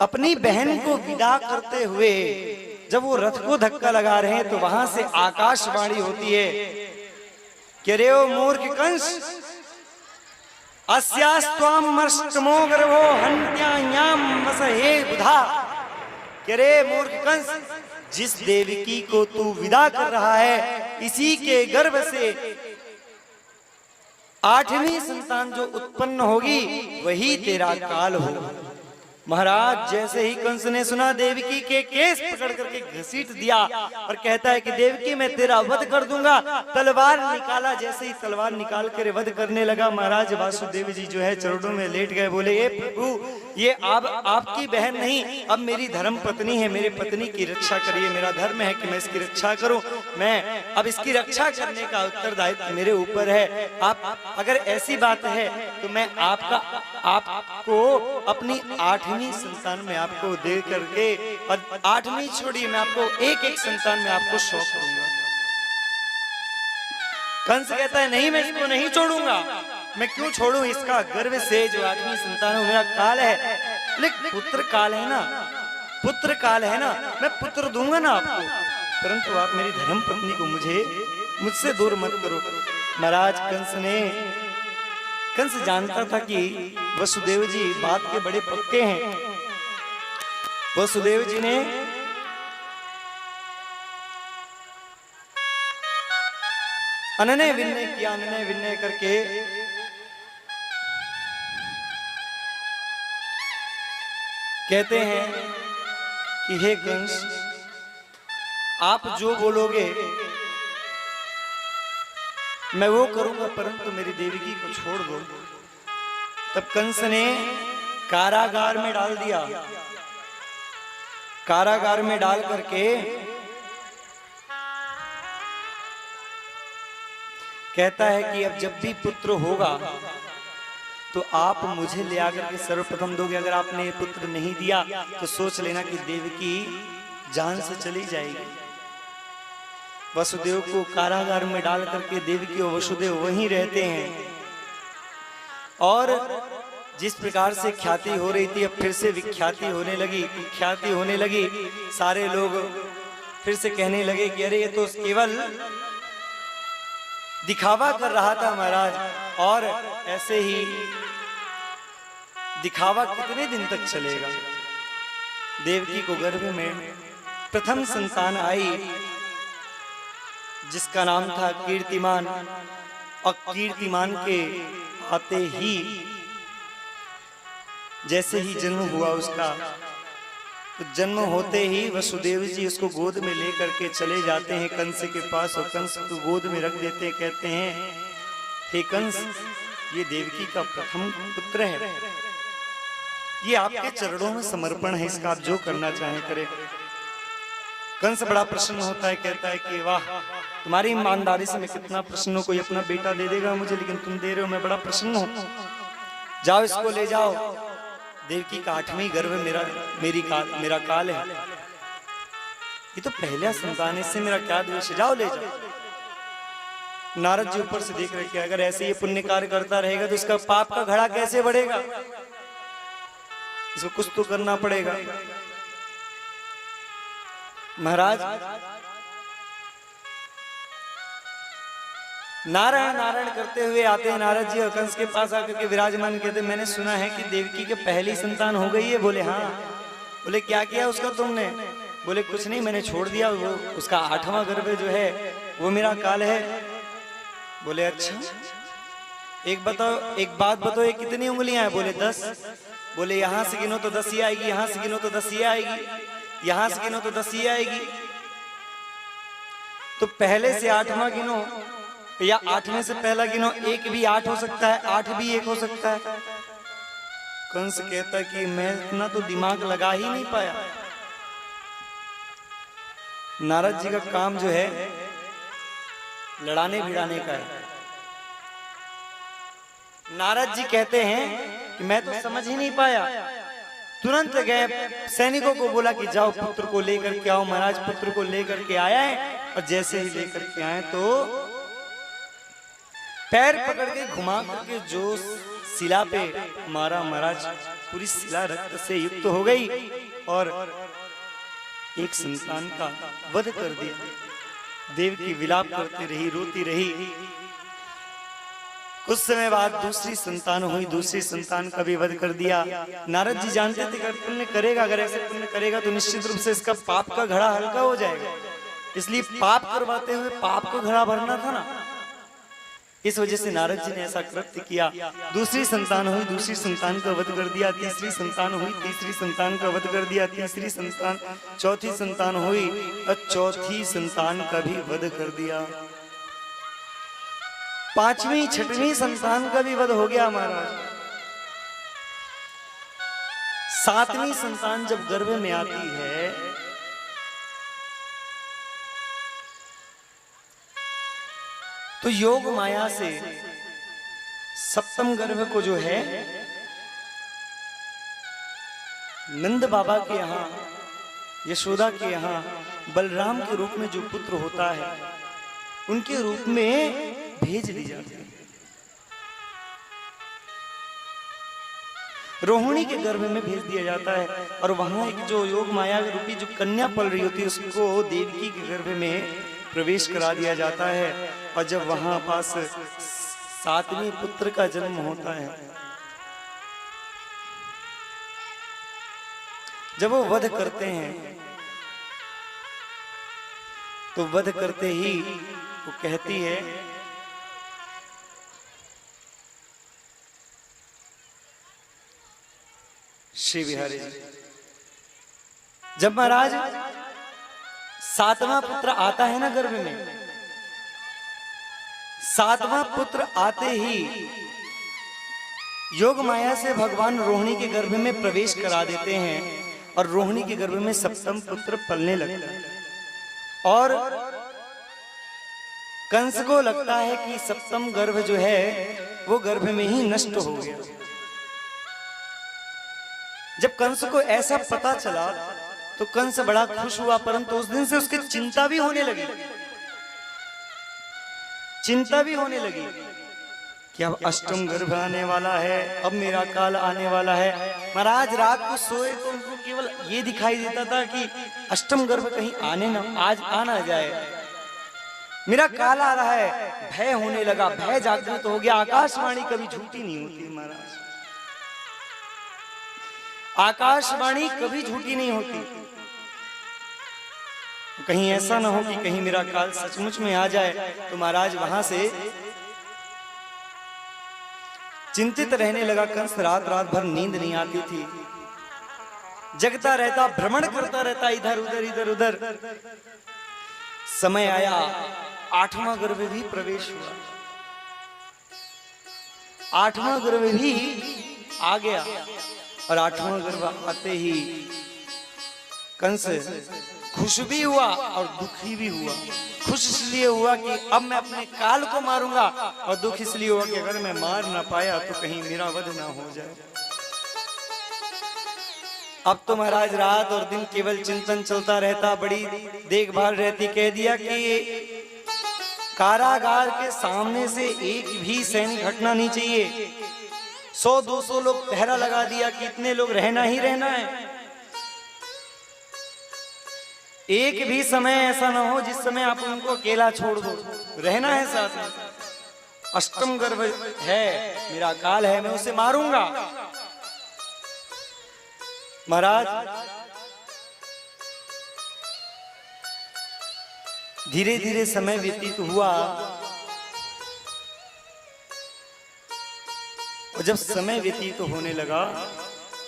अपनी बहन को विदा करते हुए जब वो रथ को धक्का लगा रहे हैं तो वहां से आकाशवाणी होती है कि रे ओ मूर्ख कंस, अस्यास्त्वाम मष्टमो गर्भो हन्त्यायाम मसहे बुधा। कि रे मूर्ख कंस, जिस देवकी को तू विदा कर रहा है इसी के गर्भ से 8वीं संतान जो उत्पन्न होगी वही तेरा काल होगा। महाराज जैसे ही कंस ने सुना देवकी के केस पकड़ करके घसीट दिया और कहता है कि देवकी मैं तेरा वध कर दूंगा। तलवार निकाला, जैसे ही तलवार निकाल कर वध करने लगा महाराज वासुदेव जी जो है चरणों में लेट गए। बोले ए प्रभु, ये अब आपकी बहन नहीं, अब मेरी धर्म पत्नी है, मेरे पत्नी की रक्षा करिए। मेरा धर्म है कि मैं इसकी रक्षा करूं, मैं अब इसकी रक्षा करने का उत्तरदायित्व मेरे ऊपर है। आप अगर ऐसी बात है तो मैं आपको अपनी 8वीं संतान में आपको दे करके, और 8वीं छोड़िए मैं आपको एक संतान में आपको सौंप दूंगा। कंस कहता है नहीं, मैं इसको नहीं छोड़ूंगा। मैं क्यों छोड़ूं? इसका गर्भ से जो 8वीं संतान है मेरा काल है, लेकिन पुत्र काल है ना, पुत्र काल है ना, मैं पुत्र दूंगा ना आपको, परंतु आप मेरी धर्म पत्नी को मुझसे दूर मत करो। महाराज कंस जानता था कि वसुदेव जी बात के बड़े पक्के हैं। वसुदेव जी ने अनन्य विनय किया, अनन्य विनय करके कहते हैं कि हे कंस, आप जो बोलोगे मैं वो करूंगा, परंतु मेरी देवकी को छोड़ दो। तब कंस ने कारागार में डाल दिया। कारागार में डाल करके कहता है कि अब जब भी पुत्र होगा तो आप मुझे ले आकर के सर्वप्रथम दोगे। अगर आपने पुत्र नहीं दिया तो सोच लेना कि देवकी जान से चली जाएगी। वसुदेव को कारागार में डाल करके देवकी और वसुदेव वहीं रहते हैं। और जिस प्रकार से ख्याति हो रही थी अब फिर से विख्याति होने लगी, ख्याति होने लगी। सारे लोग फिर से कहने लगे कि अरे ये तो केवल दिखावा कर रहा था महाराज, और ऐसे ही दिखावा कितने दिन तक चलेगा। देवकी को गर्भ में प्रथम संतान आई जिसका नाम था कीर्तिमान, और कीर्तिमान के आते ही जैसे ही जन्म हुआ उसका, तो जन्म होते ही वसुदेव जी उसको गोद में लेकर के चले जाते हैं कंस के पास, और कंस को गोद में रख देते हैं। कहते हैं हे कंस, ये देवकी का प्रथम पुत्र है, ये आपके चरणों में समर्पण है, इसका आप जो करना चाहें करें। कंस बड़ा प्रसन्न होता है, कहता है कि वाह, तुम्हारी ईमानदारी से मैं कितना प्रसन्न हूं। कोई अपना बेटा दे देगा मुझे, लेकिन तुम दे रहे हो, मैं बड़ा प्रसन्न हूं। जाओ इसको ले जाओ। देवकी का 8वीं गर्भ मेरा काल है, ये तो पहला संतान है, इससे मेरा क्या दोष है, जाओ ले जाओ। नारद जी ऊपर से देख रहे कि अगर ऐसे ये पुण्य कार्य करता रहेगा तो इसका पाप का घड़ा कैसे बढ़ेगा, इसको कुछ तो करना पड़ेगा। महाराज नारायण नारायण करते हुए आते हैं नारद जी, और कंस के पास आकर के विराजमान कहते मैंने सुना है कि देवकी के पहली संतान हो गई है। बोले हाँ। बोले क्या किया उसका तुमने? बोले कुछ नहीं, मैंने छोड़ दिया, वो उसका 8वां गर्भ जो है वो मेरा काल है। बोले अच्छा, एक बात बताओ, ये कितनी उंगलियां हैं? बोले 10। बोले यहां से गिनो तो 10 ही आएगी, यहां से गिनो तो 10 ही आएगी, यहां से गिनो तो 10 ही आएगी। तो पहले से 8वां गिनो या 8वें से पहला गिनो, 1 भी 8 हो सकता है, 8 भी 1 हो सकता है। कंस कहता कि मैं इतना तो दिमाग लगा ही नहीं पाया। नारद जी का काम जो है लड़ाने भिड़ाने का है। नारद जी कहते हैं कि मैं तो समझ ही नहीं पाया। तुरंत गए, सैनिकों को बोला कि जाओ पुत्र को लेकर के आओ। महाराज पुत्र को लेकर के आया है, और जैसे ही लेकर के आए तो पैर पकड़ के घुमा करके जो शिला पे मारा महाराज, पूरी शिला रक्त से युक्त हो गई और एक संतान का वध कर दिया। देवकी विलाप करती रही, रोती रही। कुछ समय बाद दूसरी संतान हुई, दूसरी संतान का भी वध कर दिया। नारद जी जानते थे अगर पुण्य करेगा, अगर ऐसे पुण्य करेगा तो निश्चित रूप से इसका पाप का घड़ा हल्का हो जाएगा, इसलिए पाप करवाते हुए पाप को घड़ा भरना था ना। इस वजह से नारद जी ने ऐसा कृत्य किया। दूसरी संतान हुई, दूसरी संतान का वध कर दिया। तीसरी संतान हुई, तीसरी संतान का वध कर दिया। तीसरी संतान, चौथी संतान हुई और चौथी संतान का भी वध कर दिया। पांचवी छठवीं संतान का भी वध हो गया महाराज। सातवीं संतान जब गर्भ में आती है तो योग माया से सप्तम गर्भ को जो है नंद बाबा के यहाँ, यशोदा के यहाँ बलराम के रूप में जो पुत्र होता है उनके रूप में भेज दी जाती है। रोहिणी के गर्भ में भेज दिया जाता है और वहां एक जो योग माया रूपी जो कन्या पल रही होती है उसको देवकी के गर्भ में प्रवेश करा दिया जाता है। और जब वहां पास सातवें पुत्र का जन्म होता है, जब वो वध करते हैं तो वध करते ही वो कहती है श्री बिहारी जी, जब महाराज सातवां पुत्र आता है ना गर्भ में, सातवां पुत्र आते ही योग माया से भगवान रोहिणी के गर्भ में प्रवेश करा देते हैं और रोहिणी के गर्भ में सप्तम पुत्र पलने लगता है। और कंस को लगता है कि सप्तम गर्भ जो है वो गर्भ में ही नष्ट हो गया। जब कंस को ऐसा पता चला तो कंस बड़ा खुश हुआ, परंतु उस दिन से उसकी चिंता भी होने लगी, चिंता भी होने लगी कि अब अष्टम गर्भ आने वाला है, अब मेरा काल आने वाला है। महाराज रात को सोए तो उनको केवल ये दिखाई देता था कि अष्टम गर्भ कहीं आने ना, आज आ ना जाए, मेरा काल आ रहा है। भय होने लगा, भय जागृत हो गया। आकाशवाणी कभी झूठी नहीं होती महाराज, आकाशवाणी कभी झूठी नहीं होती। कहीं ऐसा ना हो कि कहीं मेरा काल सचमुच में आ जाए। तो महाराज वहां से चिंतित रहने लगा। कंस रात रात भर नींद नहीं आती थी, जगता रहता, भ्रमण करता रहता इधर उधर इधर उधर। समय आया, आठवां गर्भ भी प्रवेश हुआ, आठवां गर्भ भी आ गया। और आठवां गर्भ आते ही कंस खुश भी हुआ और दुखी भी हुआ। खुश इसलिए हुआ कि अब मैं अपने काल को मारूंगा, और दुख इसलिए हुआ कि अगर मैं मार ना पाया तो कहीं मेरा वध ना हो जाए। अब तो महाराज रात और दिन केवल चिंतन चलता रहता, बड़ी देखभाल रहती। कह दिया कि कारागार के सामने से एक भी सैनिक हटना नहीं चाहिए। 100-200 लोग पहरा लगा दिया कि इतने लोग रहना ही रहना है। एक भी समय ऐसा ना हो जिस समय आप उनको अकेला छोड़ दो, रहना है साथ में। अष्टम गर्भ है, मेरा काल है, मैं उसे मारूंगा। महाराज धीरे धीरे समय व्यतीत हुआ और जब समय व्यतीत होने लगा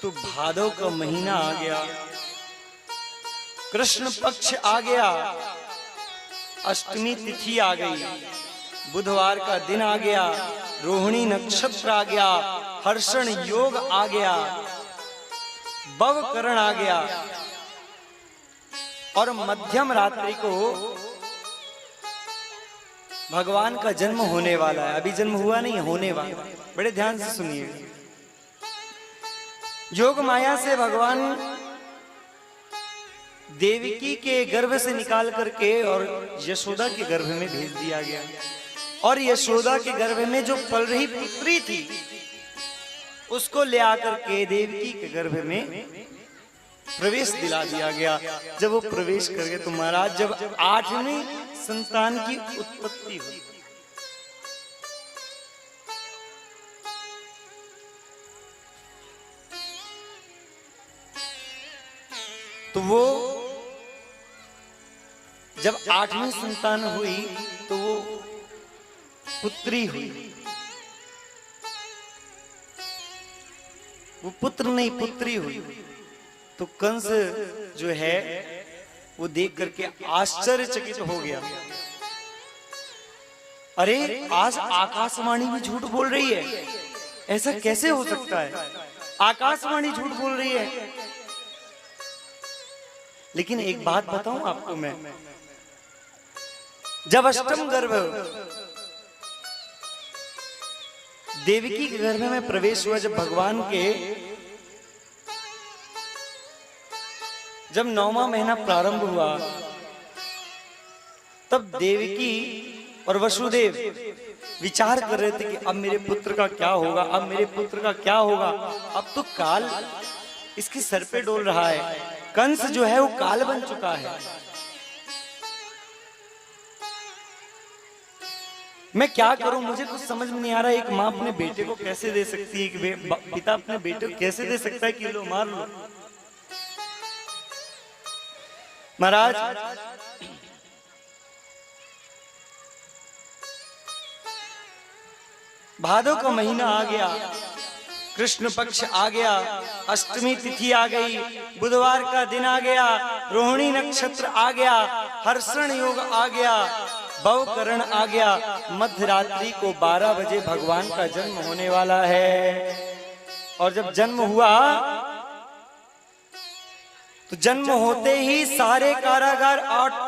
तो भादव का महीना आ गया, कृष्ण पक्ष आ गया, अष्टमी तिथि आ गई, बुधवार का दिन आ गया, रोहिणी नक्षत्र आ गया, हर्षण योग आ गया, भवकरण आ गया और मध्यम रात्रि को भगवान का जन्म होने वाला है। अभी जन्म हुआ नहीं, होने वाला। बड़े ध्यान से सुनिए। योग माया से भगवान देवकी के गर्भ से निकाल करके और यशोदा के गर्भ में भेज दिया गया। और यशोदा के गर्भ में जो पल रही पुत्री थी उसको ले आकर के देवकी के गर्भ में प्रवेश दिला दिया गया। जब वो प्रवेश कर गए तो महाराज जब 8वीं संतान की उत्पत्ति हुई, तो वो जब 8वीं संतान हुई तो वो पुत्री हुई। वो पुत्र नहीं पुत्री हुई। तो कंस जो है वो देख करके आश्चर्यचकित हो गया। अरे आज आकाशवाणी भी झूठ बोल रही है, ऐसा कैसे हो सकता है? आकाशवाणी झूठ बोल रही है। लेकिन एक बात बताऊं आपको मैं, जब अष्टम गर्भ देवकी के गर्भ में प्रवेश हुआ, जब भगवान के जब 9वां महीना प्रारंभ हुआ, तब देवकी और वसुदेव विचार कर रहे थे कि अब मेरे पुत्र का क्या होगा, अब मेरे पुत्र का क्या होगा। अब तो काल इसके सर पे डोल रहा है, कंस जो है वो काल बन चुका है। मैं क्या करूं, मुझे कुछ समझ में नहीं आ रहा है। एक माँ अपने बेटे को कैसे दे सकती है, एक पिता अपने बेटे को कैसे दे सकता है कि लो मार लो। महाराज भादो का महीना आ गया, कृष्ण पक्ष आ गया, अष्टमी तिथि आ गई, बुधवार का दिन आ गया, रोहिणी नक्षत्र आ गया, हर्षण योग आ गया, भवकरण आ गया। मध्य रात्रि को 12 बजे भगवान का जन्म होने वाला है। और जब जन्म हुआ तो जन्म होते ही सारे कारागार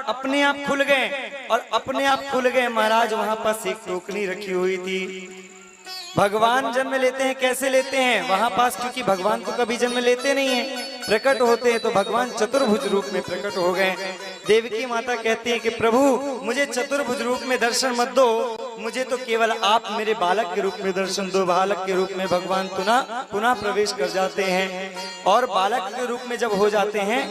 अपने आप खुल गए, और अपने आप खुल गए महाराज। वहां पास एक टोकनी रखी हुई थी। भगवान जन्म लेते हैं, कैसे लेते हैं वहां पास, क्योंकि भगवान तो कभी जन्म लेते नहीं है, प्रकट होते हैं। तो भगवान चतुर्भुज रूप में प्रकट हो गए। देवकी माता कहती है कि प्रभु मुझे चतुर्भुज रूप में दर्शन मत दो, मुझे तो केवल आप मेरे बालक के रूप में दर्शन दो। बालक के रूप में भगवान पुनः प्रवेश कर जाते हैं। और बालक के रूप में जब हो जाते हैं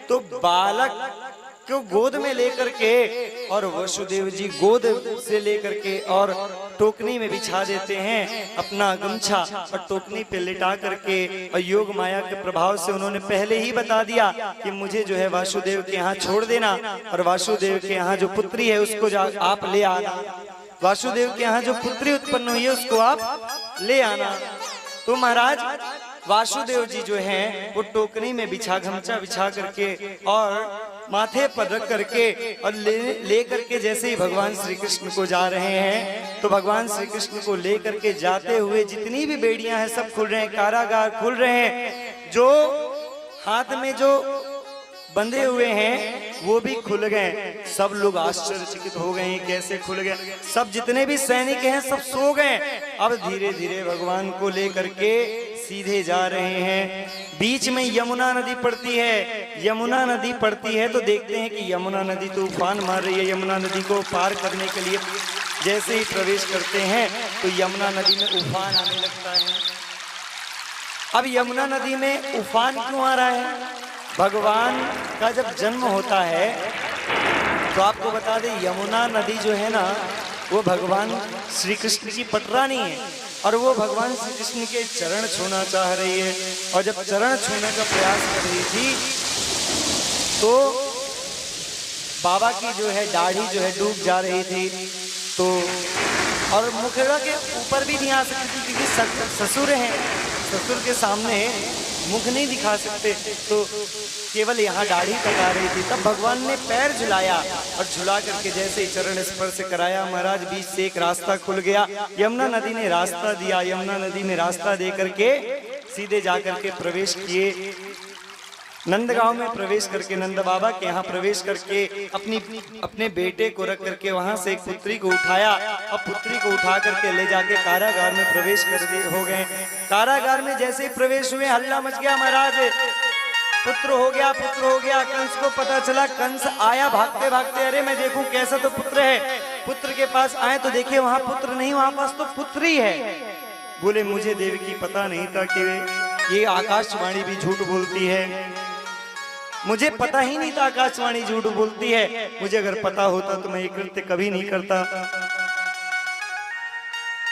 तो बालक को गोद में लेकर के, और वसुदेव जी गोद से लेकर के और टोकनी में बिछा देते हैं अपना गमछा, और टोकनी पे लिटा करके, और योग माया के प्रभाव से उन्होंने पहले ही बता दिया कि मुझे जो है वासुदेव के यहाँ छोड़ देना, और वासुदेव के यहाँ जो पुत्री है उसको आप ले आना। वासुदेव के यहाँ जो पुत्री उत्पन्न हुई है उसको आप ले आना। तो महाराज वासुदेव जी जो हैं वो टोकरी में बिछा, गमछा बिछा करके और माथे पर रख करके और ले करके जैसे ही भगवान श्री कृष्ण को जा रहे हैं, तो भगवान श्री कृष्ण को ले करके जाते हुए जितनी भी बेड़ियां हैं सब खुल रहे हैं, कारागार खुल रहे हैं, जो हाथ में जो बंधे हुए हैं वो भी खुल गए। सब लोग आश्चर्यचकित हो गए, कैसे खुल गए। सब जितने भी सैनिक हैं सब सो गए। अब धीरे धीरे भगवान को लेकर के सीधे जा रहे हैं। बीच में यमुना नदी पड़ती है। यमुना नदी पड़ती है तो देखते हैं कि यमुना नदी तो उफान मार रही है। यमुना नदी को पार करने के लिए जैसे ही प्रवेश करते हैं तो यमुना नदी में उफान आने लगता है। अब यमुना नदी में उफान क्यों आ रहा है? भगवान का जब जन्म होता है तो आपको बता दें, यमुना नदी जो है ना वो भगवान श्री कृष्ण की पटरानी है, और वो भगवान श्री कृष्ण के चरण छूना चाह रही है। और जब चरण छूने का प्रयास कर रही थी तो बाबा की जो है दाढ़ी जो है डूब जा रही थी, तो और मुखड़ा के ऊपर भी नहीं आ सकती थी क्योंकि ससुर हैं, ससुर के सामने मुख नहीं दिखा सकते, तो केवल यहाँ दाढ़ी तक आ रही थी। तब भगवान ने पैर झुलाया और झुला करके जैसे ही चरण स्पर्श कराया, महाराज बीच से एक रास्ता खुल गया। यमुना नदी ने रास्ता दिया। यमुना नदी ने रास्ता दे करके सीधे जाकर के प्रवेश किए नंदगांव में। प्रवेश करके नंद बाबा के यहाँ प्रवेश करके अपने बेटे को रख करके वहां से एक पुत्री को उठाया, और पुत्री को उठा करके ले जाके कारागार में प्रवेश कर हो गए। कारागार में जैसे ही प्रवेश हुए हल्ला मच गया, महाराज पुत्र हो गया, पुत्र हो गया। कंस को पता चला, कंस आया भागते भागते, अरे मैं देखूं कैसा तो पुत्र है। पुत्र के पास आए तो देखे वहां पुत्र नहीं, वहां पास तो पुत्री है। बोले मुझे देवकी पता नहीं था कि ये आकाशवाणी भी झूठ बोलती है। मुझे पता ही नहीं था आकाशवाणी झूठ बोलती है। मुझे अगर पता होता तो मैं ये कृत्य कभी नहीं करता।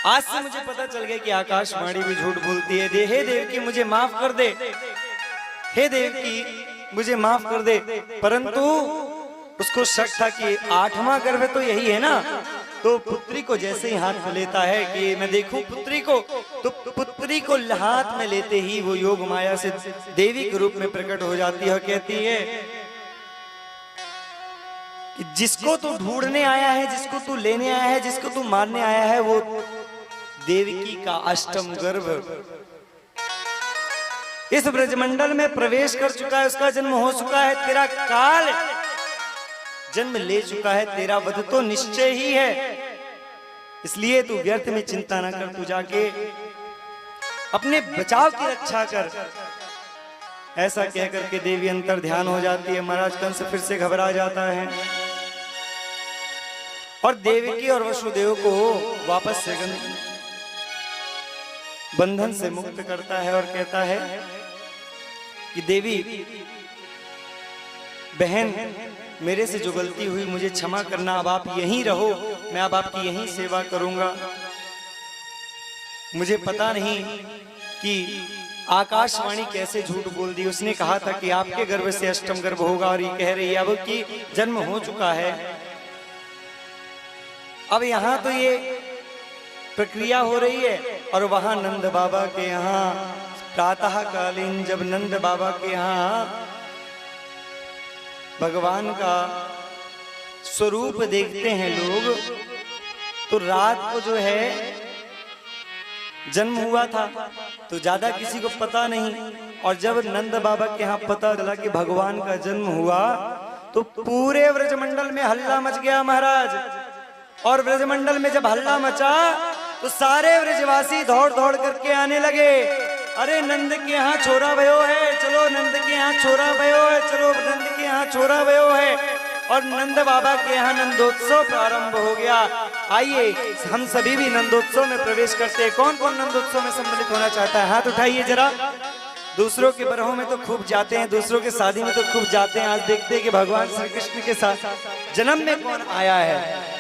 आज से मुझे पता चल गया कि आकाशवाणी भी झूठ बोलती है। हे देवकी मुझे माफ कर दे, हे देवकी मुझे माफ कर दे। परंतु उसको शक था कि 8वां गर्भ तो यही है ना। तो पुत्री को जैसे ही हाथ में लेता है कि मैं देखूं पुत्री को, तो पुत्री को हाथ में लेते ही वो योग माया से देवी के रूप में प्रकट हो जाती है और कहती है कि जिसको तू ढूंढने आया है, जिसको तू लेने आया है, जिसको तू मारने आया है, वो देवकी का अष्टम गर्भ इस ब्रजमंडल में प्रवेश कर चुका है। उसका जन्म हो चुका है। तेरा काल जन्म ले चुका है। तेरा वध तो निश्चय ही है। इसलिए तू व्यर्थ में चिंता न कर। तू जाके अपने बचाव की रक्षा कर। ऐसा कह करके देवी अंतर ध्यान हो जाती है। महाराज कंस फिर से घबरा जाता है और देवकी और वसुदेव को वापस से बंधन से मुक्त करता है और कहता है कि देवी बहन, मेरे से जो गलती हुई मुझे क्षमा करना। अब आप यहीं रहो, मैं अब आपकी यहीं सेवा करूंगा। मुझे पता नहीं कि आकाशवाणी कैसे झूठ बोल दी। उसने कहा था कि आपके गर्भ से अष्टम गर्भ होगा और ये कह रही है अब कि जन्म हो चुका है। अब यहाँ तो ये प्रक्रिया हो रही है और वहां नंद बाबा के यहाँ प्रातः कालीन जब नंद बाबा के यहाँ भगवान का स्वरूप देखते हैं लोग, तो रात को जो है जन्म हुआ था तो ज्यादा किसी को पता नहीं। और जब नंद बाबा के यहाँ पता चला कि भगवान का जन्म हुआ तो पूरे ब्रजमंडल में हल्ला मच गया महाराज। और ब्रजमंडल में जब हल्ला मचा तो सारे ब्रजवासी दौड़ दौड़ करके आने लगे। अरे नंद के यहाँ छोरा भयो है, चलो नंद के यहाँ छोरा भयो है, चलो नंद के यहाँ छोरा भयो है। और नंद बाबा के यहाँ नंदोत्सव प्रारंभ हो गया। आइए हम सभी भी नंदोत्सव में प्रवेश करते हैं। कौन कौन नंदोत्सव में सम्मिलित होना चाहता है? हाथ उठाइए जरा। दूसरों के बरहों में तो खूब जाते हैं, दूसरों के शादी में तो खूब जाते हैं। आज देखते हैं कि भगवान श्री कृष्ण के साथ जन्म में कौन आया है।